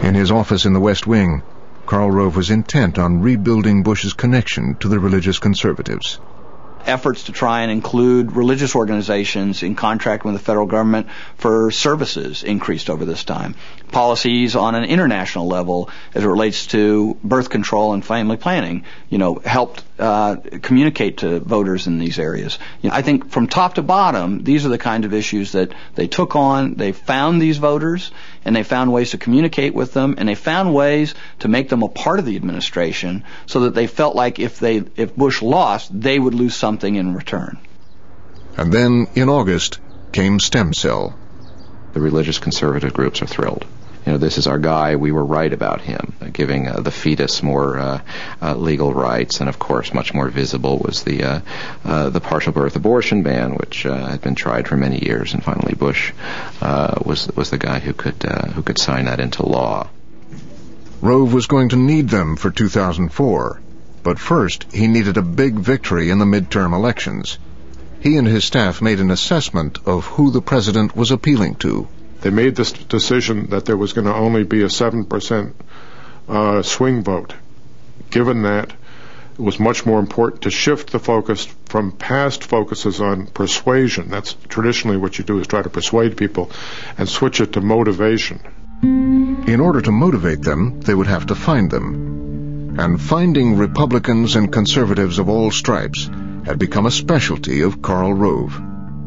In his office in the West Wing, Karl Rove was intent on rebuilding Bush's connection to the religious conservatives. Efforts to try and include religious organizations in contract with the federal government for services increased over this time. Policies on an international level as it relates to birth control and family planning, helped communicate to voters in these areas. I think from top to bottom, these are the kind of issues that they took on. They found these voters, and they found ways to communicate with them, and they found ways to make them a part of the administration so that they felt like if Bush lost, they would lose something in return. And then, in August, came Stem Cell. The religious conservative groups are thrilled. This is our guy. We were right about him, giving the fetus more legal rights, and of course, much more visible was the partial birth abortion ban, which had been tried for many years, and finally Bush was the guy who could sign that into law. Rove was going to need them for 2004, but first he needed a big victory in the midterm elections. He and his staff made an assessment of who the president was appealing to. They made this decision that there was going to only be a 7% swing vote. Given that, it was much more important to shift the focus from past focuses on persuasion. That's traditionally what you do, is try to persuade people, and switch it to motivation. In order to motivate them, they would have to find them. And finding Republicans and conservatives of all stripes had become a specialty of Karl Rove.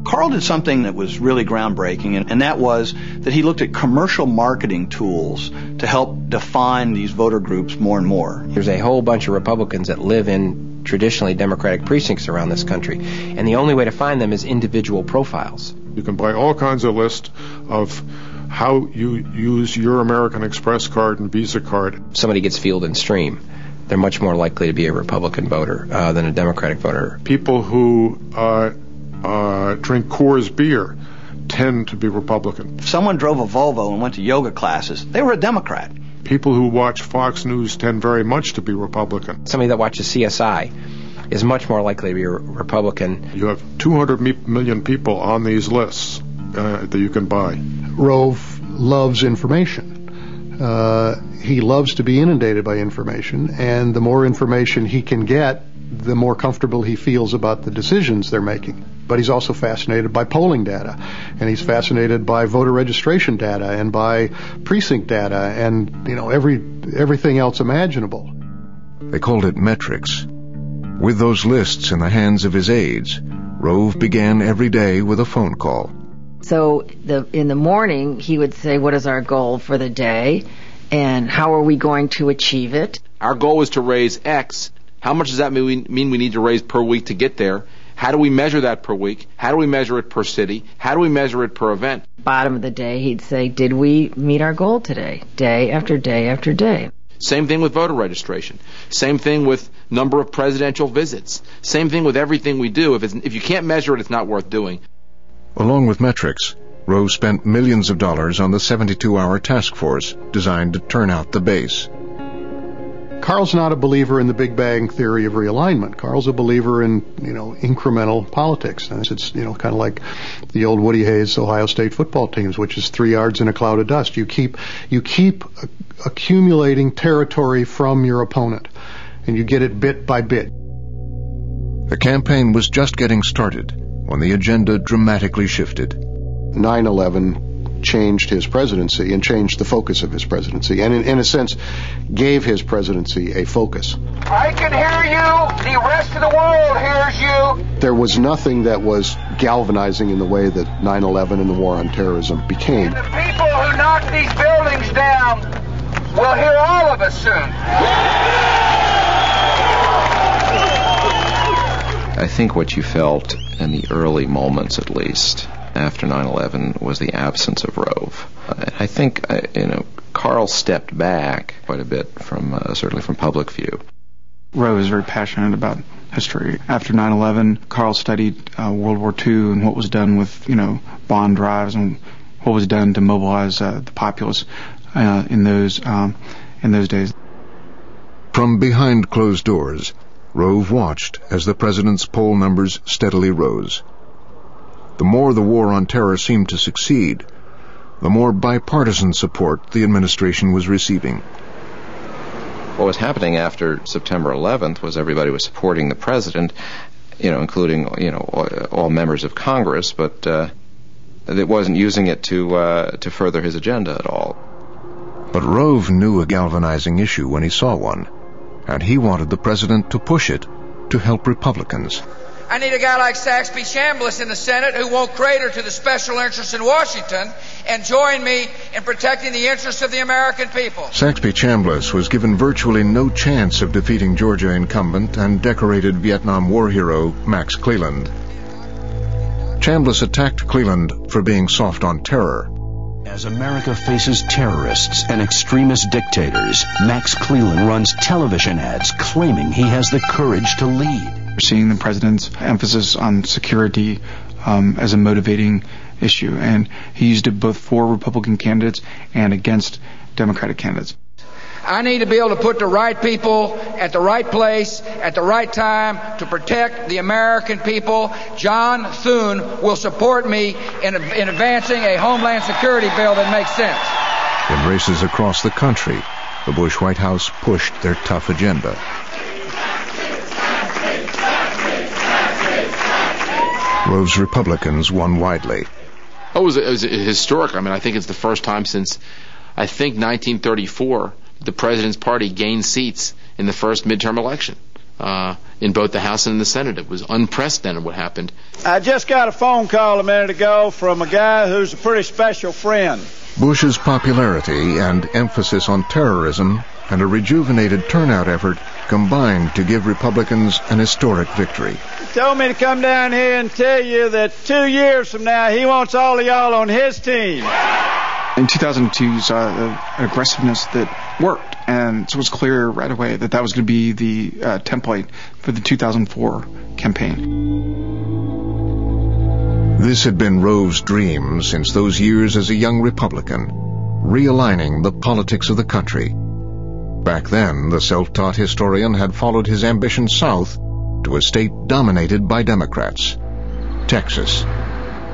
Karl did something that was really groundbreaking, and that was that he looked at commercial marketing tools to help define these voter groups more and more. There's a whole bunch of Republicans that live in traditionally Democratic precincts around this country, and the only way to find them is individual profiles. You can buy all kinds of lists of how you use your American Express card and Visa card. If somebody gets Field and Stream, they're much more likely to be a Republican voter than a Democratic voter. People who drink Coors beer tend to be Republican. If someone drove a Volvo and went to yoga classes, they were a Democrat. People who watch Fox News tend very much to be Republican. Somebody that watches CSI is much more likely to be a Republican. You have 200 million people on these lists that you can buy. Rove loves information. He loves to be inundated by information, and the more information he can get, the more comfortable he feels about the decisions they're making. But he's also fascinated by polling data, and he's fascinated by voter registration data, and by precinct data, and everything else imaginable. They called it metrics. With those lists in the hands of his aides, Rove began every day with a phone call. So in the morning, he would say, what is our goal for the day, and how are we going to achieve it? Our goal is to raise X. How much does that mean we need to raise per week to get there? How do we measure that per week? How do we measure it per city? How do we measure it per event? Bottom of the day, he'd say, did we meet our goal today? Day after day after day. Same thing with voter registration. Same thing with number of presidential visits. Same thing with everything we do. If you can't measure it, it's not worth doing. Along with metrics, Rove spent millions of dollars on the 72-hour task force designed to turn out the base. Karl's not a believer in the Big Bang theory of realignment. Karl's a believer in, incremental politics. And it's, kind of like the old Woody Hayes Ohio State football teams, which is 3 yards in a cloud of dust. You keep accumulating territory from your opponent, and you get it bit by bit. The campaign was just getting started when the agenda dramatically shifted. 9/11 changed his presidency and changed the focus of his presidency, and in a sense gave his presidency a focus. I can hear you. The rest of the world hears you. There was nothing that was galvanizing in the way that 9/11 and the war on terrorism became. And the people who knocked these buildings down will hear all of us soon. I think what you felt in the early moments, at least, after 9/11 was the absence of Rove. I think, Karl stepped back quite a bit from, certainly from public view. Rove is very passionate about history. After 9/11, Karl studied World War II and what was done with, bond drives and what was done to mobilize the populace in those days. From behind closed doors, Rove watched as the president's poll numbers steadily rose. The more the war on terror seemed to succeed, the more bipartisan support the administration was receiving. What was happening after September 11th was everybody was supporting the president, including all members of Congress, but it wasn't using it to further his agenda at all. But Rove knew a galvanizing issue when he saw one, and he wanted the president to push it to help Republicans. I need a guy like Saxby Chambliss in the Senate who won't crater to the special interests in Washington and join me in protecting the interests of the American people. Saxby Chambliss was given virtually no chance of defeating Georgia incumbent and decorated Vietnam War hero Max Cleland. Chambliss attacked Cleland for being soft on terror. As America faces terrorists and extremist dictators, Max Cleland runs television ads claiming he has the courage to lead. We're seeing the president's emphasis on security as a motivating issue, and he used it both for Republican candidates and against Democratic candidates. I need to be able to put the right people at the right place at the right time to protect the American people. John Thune will support me in advancing a Homeland Security bill that makes sense. In races across the country, the Bush White House pushed their tough agenda. Rove's Republicans won widely. It was historic. I think it's the first time since, 1934, the president's party gained seats in the first midterm election in both the House and the Senate. It was unprecedented what happened. I just got a phone call a minute ago from a guy who's a pretty special friend. Bush's popularity and emphasis on terrorism and a rejuvenated turnout effort combined to give Republicans an historic victory. He told me to come down here and tell you that 2 years from now he wants all of y'all on his team. In 2002, you saw an aggressiveness that worked, and so it was clear right away that was going to be the template for the 2004 campaign. This had been Rove's dream since those years as a young Republican, realigning the politics of the country. Back then, the self-taught historian had followed his ambition south to a state dominated by Democrats, Texas.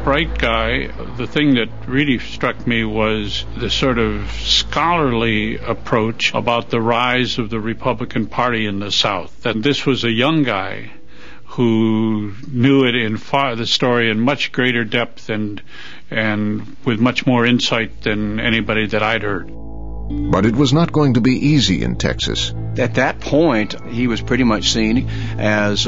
Bright guy. The thing that really struck me was the sort of scholarly approach about the rise of the Republican Party in the South. That this was a young guy who knew it the story in much greater depth and with much more insight than anybody that I'd heard. But it was not going to be easy in Texas. At that point, he was pretty much seen as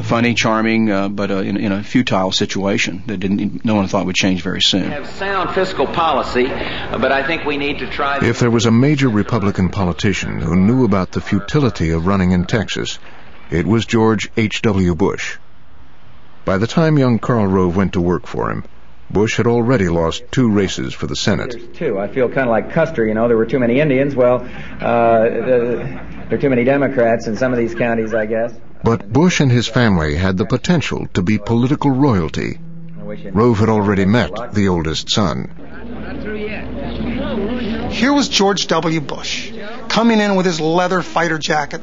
funny, charming, but in a futile situation that no one thought would change very soon. We have sound fiscal policy, but I think we need to try. If there was a major Republican politician who knew about the futility of running in Texas, it was George H.W. Bush. By the time young Karl Rove went to work for him, Bush had already lost 2 races for the Senate. I feel kind of like Custer, there were too many Indians. Well, there are too many Democrats in some of these counties, I guess. But Bush and his family had the potential to be political royalty. Rove had already met the oldest son. Here was George W. Bush, coming in with his leather fighter jacket,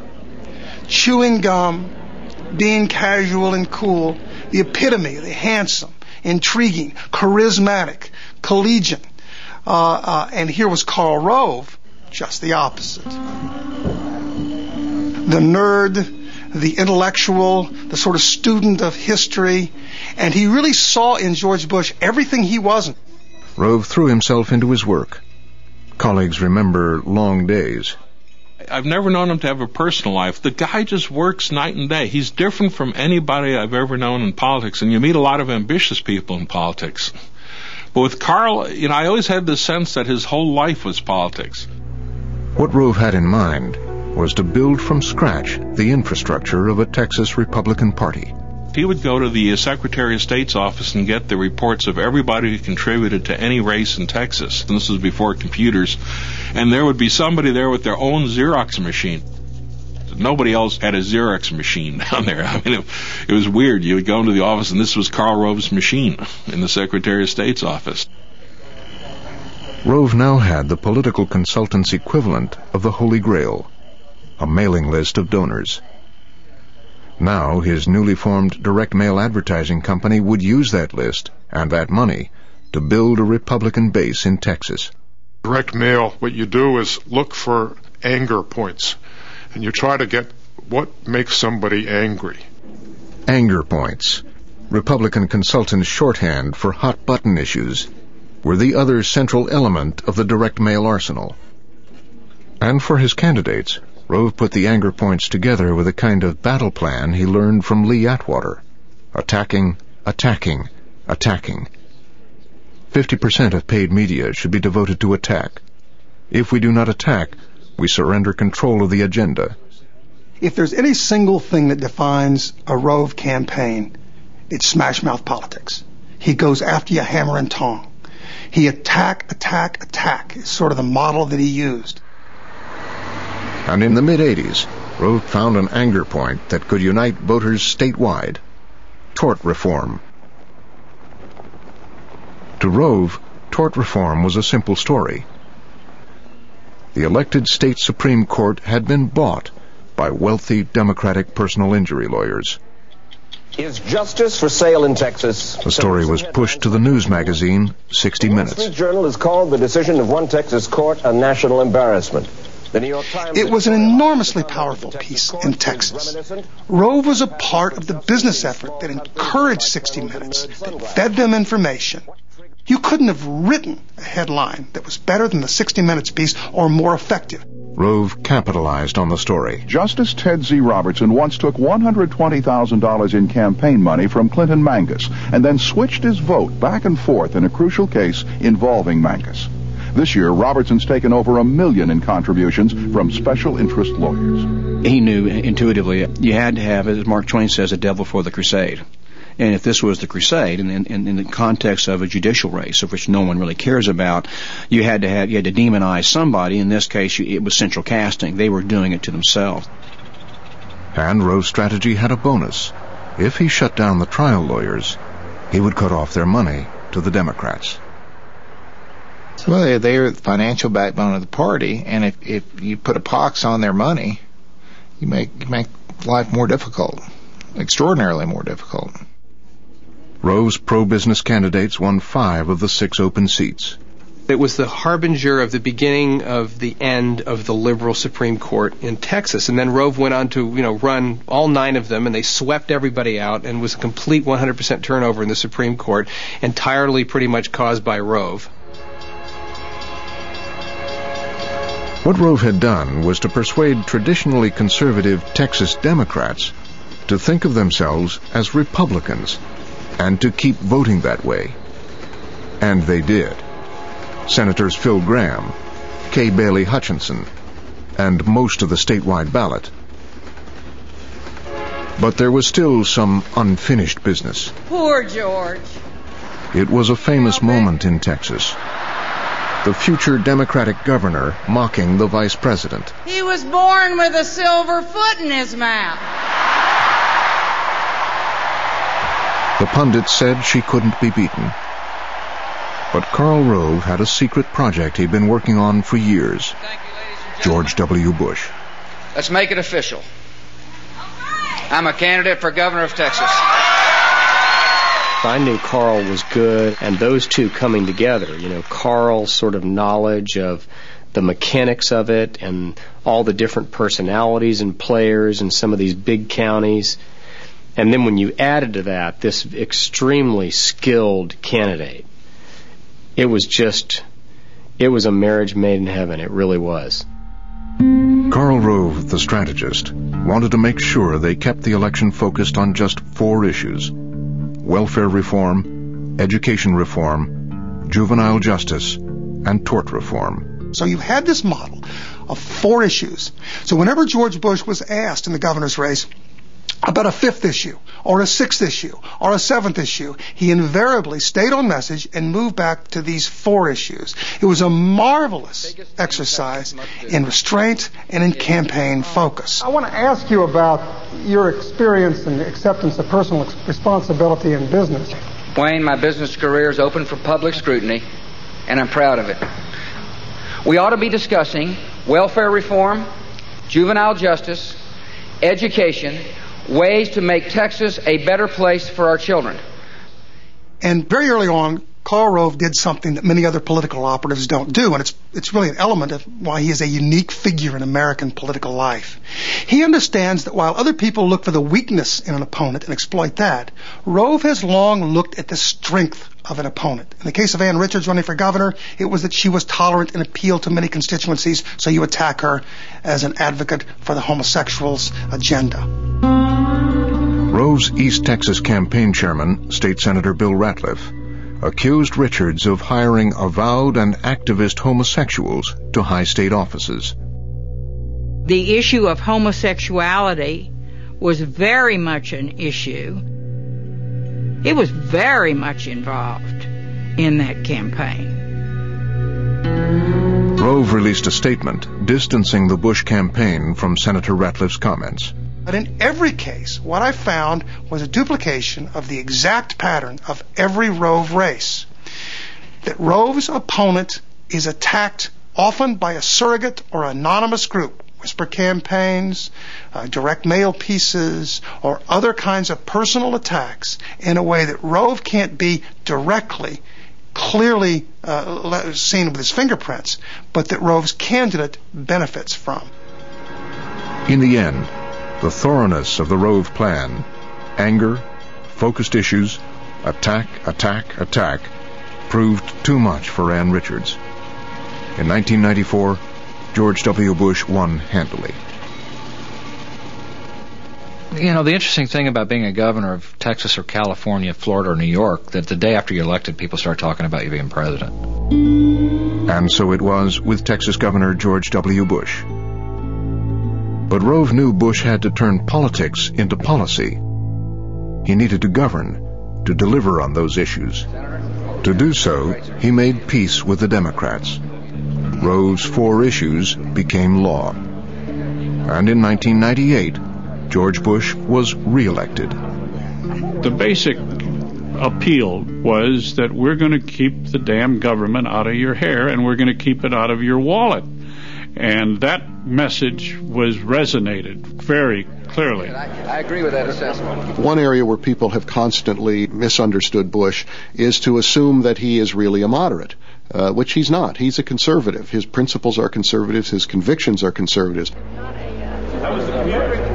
chewing gum, being casual and cool, the epitome of the handsome, intriguing, charismatic, collegiate. And here was Karl Rove, just the opposite. The nerd, the intellectual, the sort of student of history, and he really saw in George Bush everything he wasn't. Rove threw himself into his work. Colleagues remember long days. I've never known him to have a personal life. The guy just works night and day. He's different from anybody I've ever known in politics, and you meet a lot of ambitious people in politics. But with Karl, I always had the sense that his whole life was politics. What Rove had in mind was to build from scratch the infrastructure of a Texas Republican Party. He would go to the Secretary of State's office and get the reports of everybody who contributed to any race in Texas. And this was before computers. And there would be somebody there with their own Xerox machine. Nobody else had a Xerox machine down there. It was weird. You would go into the office and this was Karl Rove's machine in the Secretary of State's office. Rove now had the political consultant's equivalent of the Holy Grail, a mailing list of donors. Now his newly formed direct mail advertising company would use that list and that money to build a Republican base in Texas. Direct mail, what you do is look for anger points, and you try to get what makes somebody angry. Anger points, Republican consultants' shorthand for hot-button issues, were the other central element of the direct mail arsenal. And for his candidates, Rove put the anger points together with a kind of battle plan he learned from Lee Atwater. Attacking, attacking, attacking. 50% of paid media should be devoted to attack. If we do not attack, we surrender control of the agenda. If there's any single thing that defines a Rove campaign, it's smash-mouth politics. He goes after you hammer and tong. He attack, attack, attack is sort of the model that he used. And in the mid-'80s, Rove found an anger point that could unite voters statewide. Tort reform. To Rove, tort reform was a simple story. The elected state Supreme Court had been bought by wealthy Democratic personal injury lawyers. Is justice for sale in Texas? The story was pushed to the news magazine 60 Minutes. The Wall Street Journal has called the decision of one Texas court a national embarrassment. The New York Times. It was an enormously powerful piece in Texas. Rove was a part of the business effort that encouraged 60 Minutes, that fed them information. You couldn't have written a headline that was better than the 60 Minutes piece or more effective. Rove capitalized on the story. Justice Ted Z. Robertson once took $120,000 in campaign money from Clinton Mangus and then switched his vote back and forth in a crucial case involving Mangus. This year, Robertson's taken over $1 million in contributions from special interest lawyers. He knew intuitively you had to have, as Mark Twain says, a devil for the crusade. And if this was the crusade, and in the context of a judicial race, of which no one really cares about, you had to demonize somebody. In this case, it was central casting. They were doing it to themselves. And Rove's strategy had a bonus. If he shut down the trial lawyers, he would cut off their money to the Democrats. Well, they're the financial backbone of the party, and if you put a pox on their money, you make life more difficult, extraordinarily more difficult. Rove's pro-business candidates won 5 of the 6 open seats. It was the harbinger of the beginning of the end of the liberal Supreme Court in Texas. And then Rove went on to, run all 9 of them, and they swept everybody out, and was a complete 100% turnover in the Supreme Court, entirely pretty much caused by Rove. What Rove had done was to persuade traditionally conservative Texas Democrats to think of themselves as Republicans and to keep voting that way. And they did. Senators Phil Gramm, Kay Bailey Hutchinson, and most of the statewide ballot. But there was still some unfinished business. Poor George. It was a famous moment in Texas. The future Democratic governor mocking the vice president. He was born with a silver foot in his mouth. The pundits said she couldn't be beaten. But Karl Rove had a secret project he'd been working on for years. George W. Bush. Let's make it official. I'm a candidate for governor of Texas. I knew Karl was good, and those two coming together, Karl's sort of knowledge of the mechanics of it and all the different personalities and players in some of these big counties. And then when you added to that this extremely skilled candidate, it was a marriage made in heaven. It really was. Karl Rove, the strategist, wanted to make sure they kept the election focused on just 4 issues: welfare reform, education reform, juvenile justice, and tort reform. So you had this model of 4 issues. So whenever George Bush was asked in the governor's race about a 5th issue, or a 6th issue, or a 7th issue, he invariably stayed on message and moved back to these 4 issues. It was a marvelous exercise in restraint and in campaign focus. I want to ask you about your experience and acceptance of personal responsibility in business. Wayne, my business career is open for public scrutiny, and I'm proud of it. We ought to be discussing welfare reform, juvenile justice, education, ways to make Texas a better place for our children. And very early on, Karl Rove did something that many other political operatives don't do, and it's really an element of why he is a unique figure in American political life. He understands that while other people look for the weakness in an opponent and exploit that, Rove has long looked at the strength of an opponent. In the case of Ann Richards running for governor, it was that she was tolerant and appealed to many constituencies, so you attack her as an advocate for the homosexuals' agenda. Rove's East Texas campaign chairman, State Senator Bill Ratliff, accused Richards of hiring avowed and activist homosexuals to high state offices. The issue of homosexuality was very much an issue. It was very much involved in that campaign. Rove released a statement distancing the Bush campaign from Senator Ratliff's comments. But in every case, what I found was a duplication of the exact pattern of every Rove race. That Rove's opponent is attacked often by a surrogate or anonymous group, whisper campaigns, direct mail pieces, or other kinds of personal attacks in a way that Rove can't be directly, clearly seen with his fingerprints, but that Rove's candidate benefits from. In the end, the thoroughness of the Rove plan, anger, focused issues, attack, proved too much for Ann Richards. In 1994, George W. Bush won handily. You know, the interesting thing about being a governor of Texas or California, Florida or New York, that the day after you're elected, people start talking about you being president. And so it was with Texas Governor George W. Bush. But Rove knew Bush had to turn politics into policy. He needed to govern, to deliver on those issues. To do so, he made peace with the Democrats. Rove's 4 issues became law. And in 1998, George Bush was reelected. The basic appeal was that we're going to keep the damn government out of your hair and we're going to keep it out of your wallet. And that message was resonated very clearly. I agree with that assessment. One area where people have constantly misunderstood Bush is to assume that he is really a moderate, which he's not. He's a conservative. His principles are conservatives. His convictions are conservatives.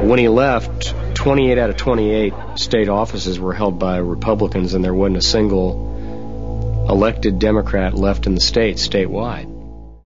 When he left, 28 out of 28 state offices were held by Republicans, and there wasn't a single elected Democrat left in the state, statewide.